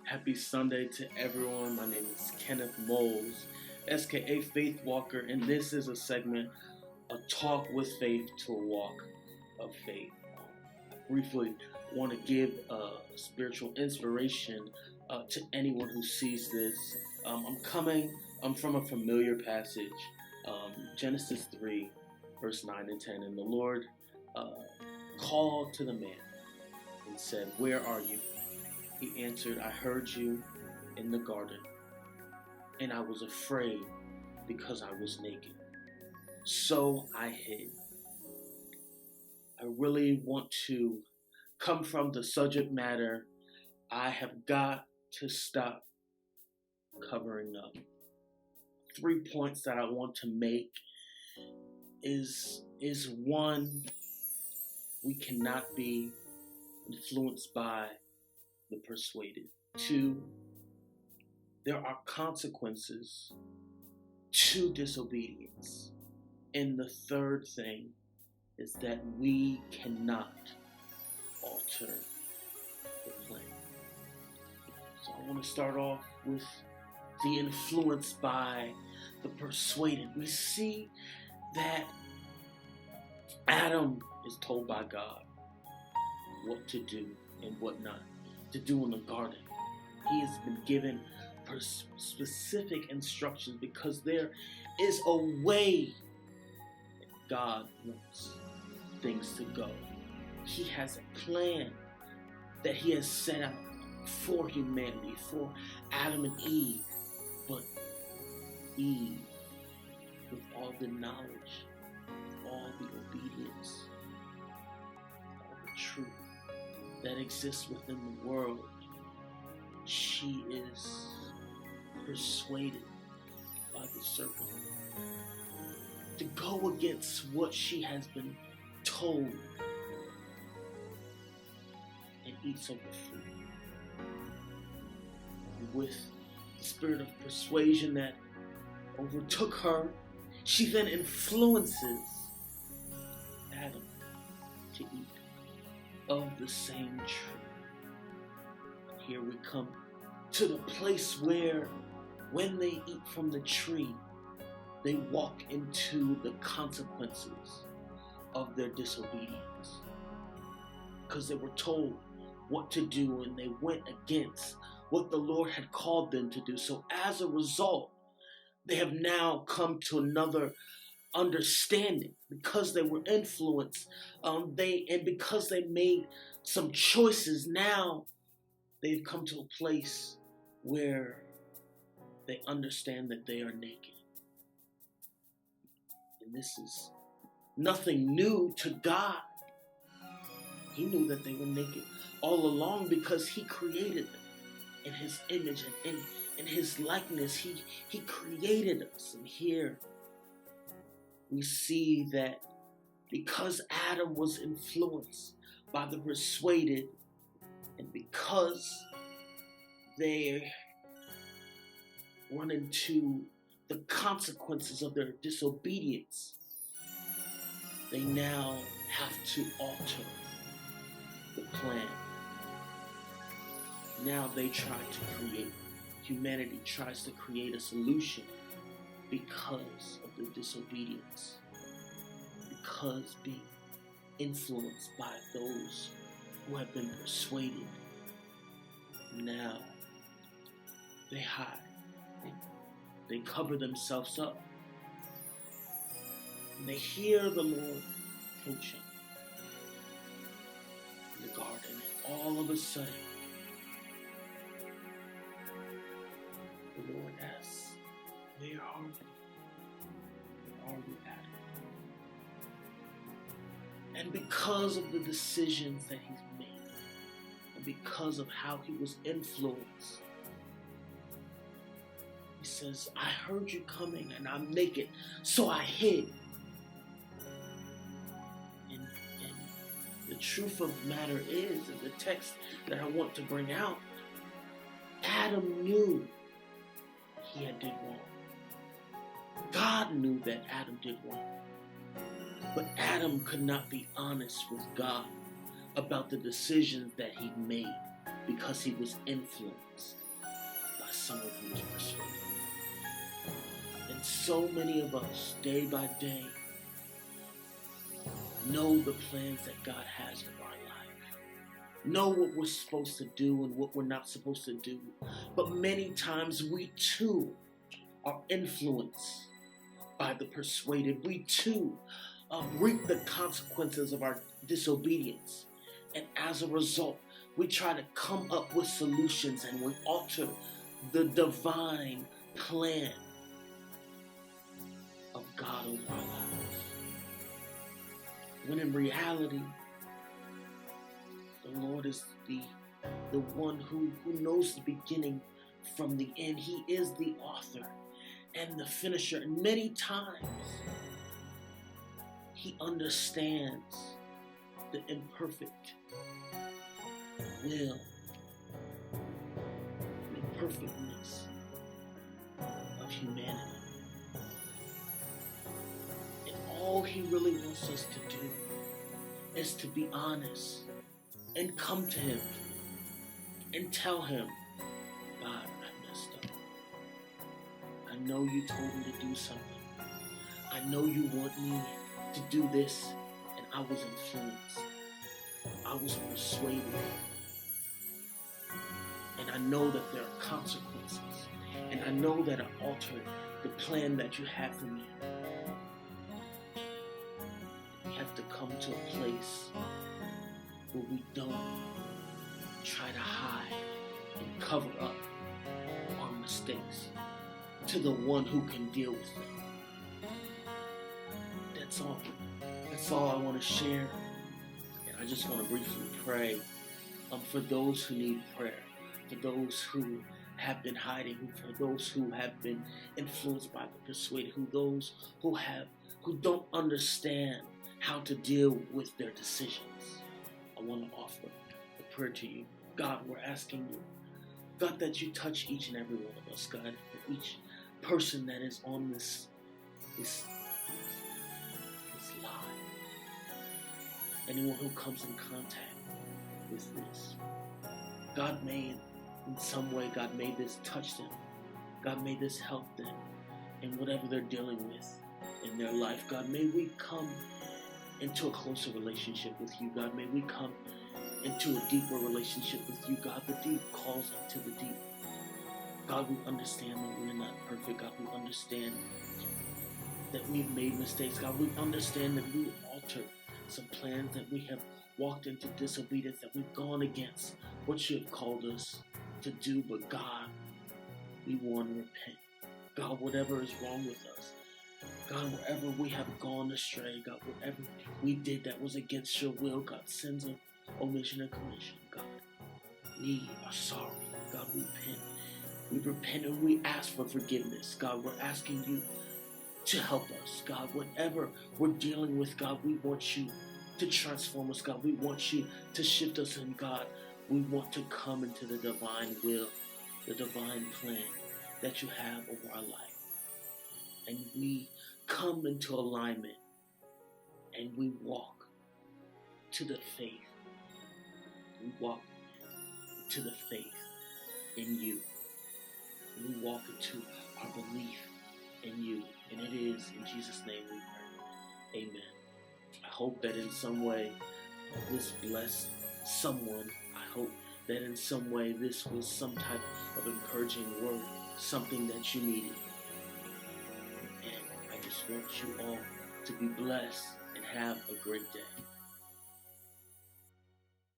Happy Sunday to everyone. My name is Kenneth Moles, SKA Faith Walker, and this is a segment, a talk with faith to a walk of faith. I briefly want to give spiritual inspiration to anyone who sees this. I'm from a familiar passage, Genesis 3, verse 9 and 10, and the Lord called to the man and said, "Where are you?" He answered, "I heard you in the garden, and I was afraid because I was naked. So I hid." I really want to come from the subject matter. I have got to stop covering up. 3 points that I want to make is one, we cannot be influenced by the persuaded. 2, there are consequences to disobedience. And the third thing is that we cannot alter the plan. So I want to start off with the influenced by the persuaded. We see that Adam is told by God what to do and what not to do in the garden. He has been given specific instructions because there is a way that God wants things to go. He has a plan that He has set out for humanity, for Adam and Eve. But Eve, with all the knowledge, all the obedience, all the truth that exists within the world, she is persuaded by the serpent to go against what she has been told and eats of the fruit. With the spirit of persuasion that overtook her, she then influences Adam to eat of the same tree. Here we come to the place where when they eat from the tree, they walk into the consequences of their disobedience. Because they were told what to do and they went against what the Lord had called them to do. So as a result, they have now come to another understanding because they were influenced. Because they made some choices. Now they've come to a place where they understand that they are naked. And this is nothing new to God. He knew that they were naked all along because He created them in His image and in His likeness. He created us. And here we see that because Adam was influenced by the persuaded, and because they run into the consequences of their disobedience, they now have to alter the plan. Now humanity tries to create a solution because of the disobedience, because being influenced by those who have been persuaded. Now they hide. They cover themselves up. And they hear the Lord approaching in the garden. And all of a sudden, the Lord asks, "Where are you? Where are you, Adam?" And because of the decisions that he's made, and because of how he was influenced, he says, "I heard you coming and I'm naked, so I hid." And the truth of the matter is, in the text that I want to bring out, Adam knew he had did wrong. God knew that Adam did wrong. But Adam could not be honest with God about the decisions that he made. because he was influenced by someone who was persuaded. And so many of us, day by day, know the plans that God has for our life. Know what we're supposed to do and what we're not supposed to do. But many times we too are influenced by the persuaded. We too reap the consequences of our disobedience. And as a result, we try to come up with solutions and we alter the divine plan of God over our lives. When in reality, the Lord is the one who knows the beginning from the end. He is the author and the finisher. And many times, he understands the imperfect will, the imperfectness of humanity. And all he really wants us to do is to be honest and come to him and tell him, God, I messed up. I know you told me to do something. I know you want me to do this, and I was influenced. I was persuaded. And I know that there are consequences. And I know that I altered the plan that you had for me. We have to come to a place where we don't try to hide and cover up our mistakes to the one who can deal with them. That's all. That's all I want to share. And I just want to briefly pray for those who need prayer, for those who have been hiding, for those who have been influenced by the persuaded, those who don't understand how to deal with their decisions. I want to offer a prayer to you. God, we're asking you, God, that you touch each and every one of us, God, for each person that is on this line. Anyone who comes in contact with this. God, may in some way, God, may this touch them. God, may this help them in whatever they're dealing with in their life. God, may we come into a closer relationship with you, God. May we come into a deeper relationship with you, God. The deep calls unto the deep. God, we understand that we are not perfect. God, we understand that we've made mistakes. God, we understand that we altered some plans, that we have walked into disobedience, that we've gone against what you have called us to do. But God, we want to repent. God, whatever is wrong with us, God, wherever we have gone astray, God, whatever we did that was against your will, God, sins of omission and commission, God, we are sorry. God, we repent. We repent and we ask for forgiveness. God, we're asking you to help us. God, whatever we're dealing with, God, we want you to transform us. God, we want you to shift us. And God, we want to come into the divine will, the divine plan that you have over our life. And we come into alignment and we walk to the faith. We walk to the faith in you. We walk into our belief in you. And it is in Jesus' name we pray. Amen. I hope that in some way this blessed someone. I hope that in some way this was some type of encouraging word, something that you needed. And I just want you all to be blessed and have a great day.